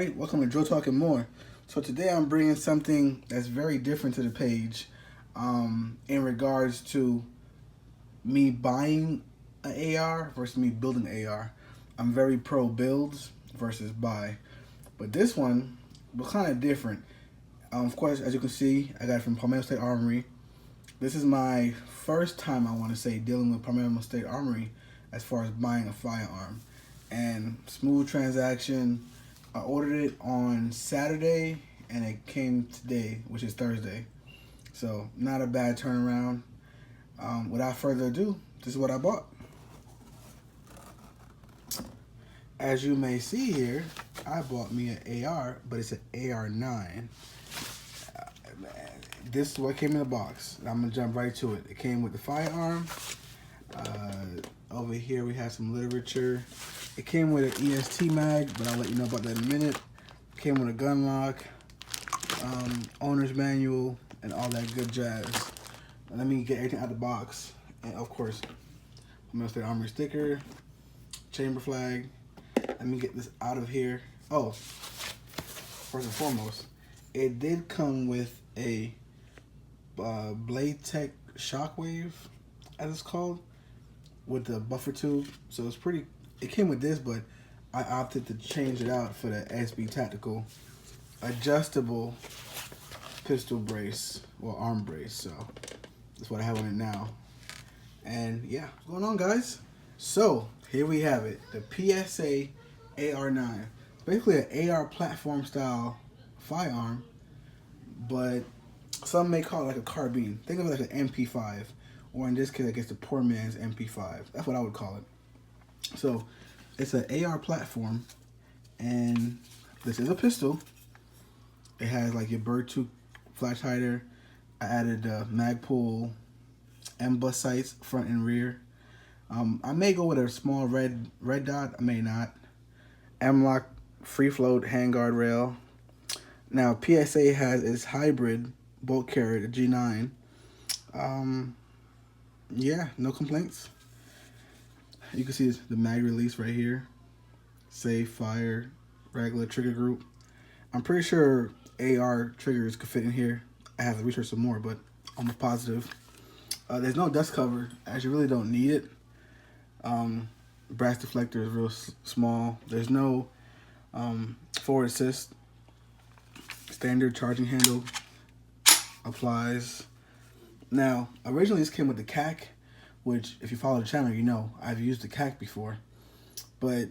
everybody, welcome to Joe Talking More. So today I'm bringing something that's very different to the page in regards to me buying an AR versus me building an AR. I'm very pro builds versus buy, but this one was kind of different. Of course, as you can see, I got it from Psa AR9. This is my first time, I want to say, dealing with Psa AR9 as far as buying a firearm. And smooth transaction. I ordered it on Saturday and it came today, which is Thursday. So not a bad turnaround. Without further ado, this is what I bought. As you may see here, I bought me an AR, but it's an AR9. This is what came in the box. I'm gonna jump right to it. It came with the firearm. Over here we have some literature. It came with an EST mag, but I'll let you know about that in a minute. It came with a gun lock, owner's manual, and all that good jazz. Let me get everything out of the box. And of course, Psa AR9 sticker, chamber flag. Let me get this out of here. Oh, first and foremost, it did come with a Blade Tech Shockwave, as it's called, with the buffer tube. So it's pretty. It came with this, but I opted to change it out for the SB Tactical adjustable pistol brace, or arm brace. So that's what I have on it now. And yeah, what's going on, guys? So here we have it, the Psa AR9. It's basically an AR platform style firearm, but some may call it like a carbine. Think of it like an MP5, or in this case, I guess the poor man's MP5. That's what I would call it. So it's an AR platform, and this is a pistol. It has like your bird tooth flash hider. I added mag pull, M-bus sights front and rear. I may go with a small red dot. I may not. M-lock free float handguard rail. Now PSA has its hybrid bolt carrier, the G9. Yeah, no complaints. You can see the mag release right here. Safe, fire, regular trigger group. I'm pretty sure AR triggers could fit in here. I have to research some more, but I'm positive. There's no dust cover, as you really don't need it. Brass deflector is real small. There's no forward assist. Standard charging handle applies. Now, originally this came with the CAC, which, if you follow the channel, you know I've used the CAC before. But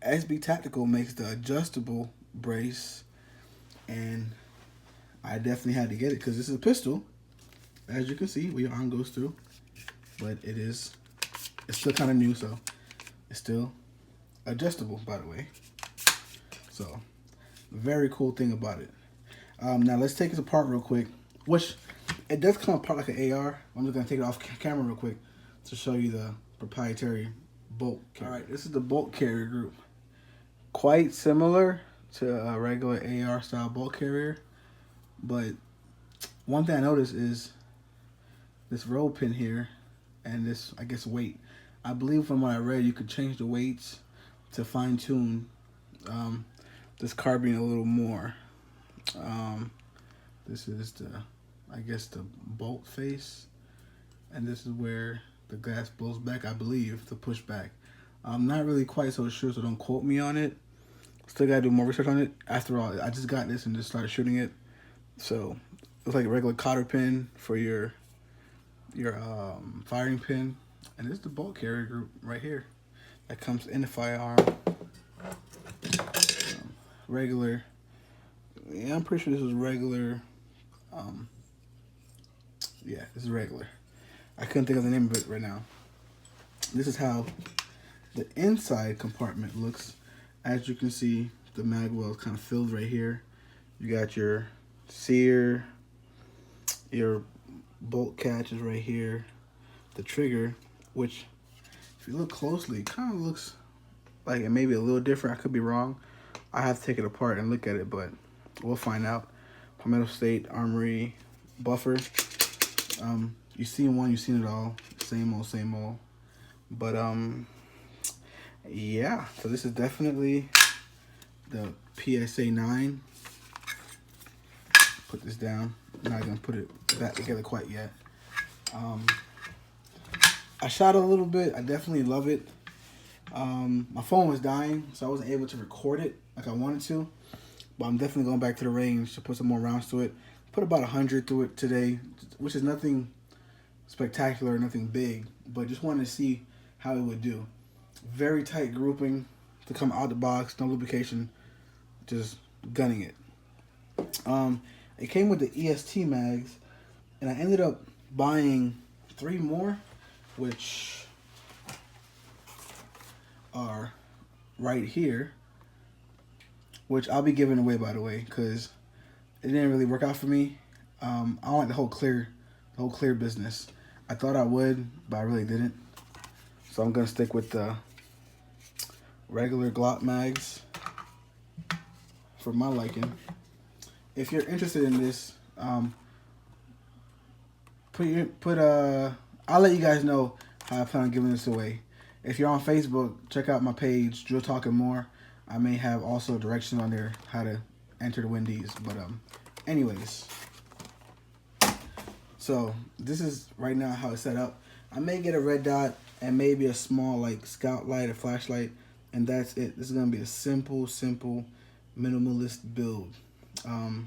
SB Tactical makes the adjustable brace, and I definitely had to get it because this is a pistol, as you can see, where your arm goes through. But it's still kind of new, so it's still adjustable, by the way. So, very cool thing about it. Now let's take this apart real quick, which it does come apart like an AR. I'm just gonna take it off camera real quick to show you the proprietary bolt carrier. All right, this is the bolt carrier group. Quite similar to a regular AR style bolt carrier, but one thing I noticed is this roll pin here and this, I guess, weight. I believe from what I read, you could change the weights to fine tune this carbine a little more. This is the, I guess, the bolt face, and this is where the glass blows back, I believe, to push back. I'm not really quite so sure, so don't quote me on it. Still gotta do more research on it. After all, I just got this and just started shooting it. So it's like a regular cotter pin for your firing pin, and this is the bolt carrier group right here that comes in the firearm. Regular. Yeah, I'm pretty sure this is regular. Yeah, this is regular. I couldn't think of the name of it right now. This is how the inside compartment looks. As you can see, the mag well is kind of filled right here. You got your sear, your bolt catch is right here, the trigger, which if you look closely, it kind of looks like it may be a little different. I could be wrong. I have to take it apart and look at it, but we'll find out. Psa Armory buffer. You've seen one, you've seen it all. Same old, same old. But yeah, so this is definitely the Psa 9. Put this down. I'm not gonna put it back together quite yet. I shot a little bit. I definitely love it. My phone was dying, so I wasn't able to record it like I wanted to. But I'm definitely going back to the range to put some more rounds to it. Put about 100 through it today, which is nothing spectacular, nothing big, but just wanted to see how it would do. Very tight grouping to come out the box, no lubrication, just gunning it. It came with the EST mags, and I ended up buying 3 more, which are right here, which I'll be giving away, by the way, because it didn't really work out for me. I don't like the whole clear business. I thought I would, but I really didn't. So I'm gonna stick with the regular Glock mags for my liking. If you're interested in this, I'll let you guys know how I plan on giving this away. If you're on Facebook, check out my page, Drill Talking More. I may have also directions on there how to enter to win these. But anyways, so this is right now how it's set up. I may get a red dot and maybe a small like scout light or flashlight, and that's it. This is gonna be a simple minimalist build. I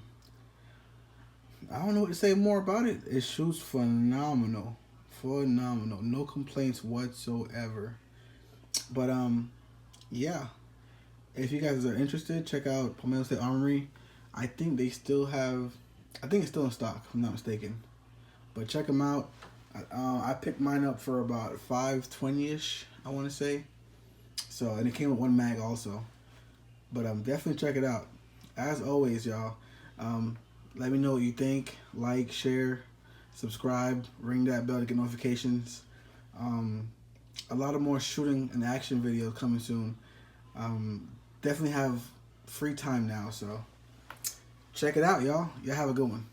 don't know what to say more about it. It shoots phenomenal. No complaints whatsoever. But yeah, if you guys are interested, check out Psa Armory. I think it's still in stock, if I'm not mistaken. But check them out. I picked mine up for about $520-ish, I want to say. So, and it came with 1 mag also. But definitely check it out. As always, y'all, let me know what you think. Like, share, subscribe, ring that bell to get notifications. A lot of more shooting and action videos coming soon. Definitely have free time now, so check it out, y'all. Y'all have a good one.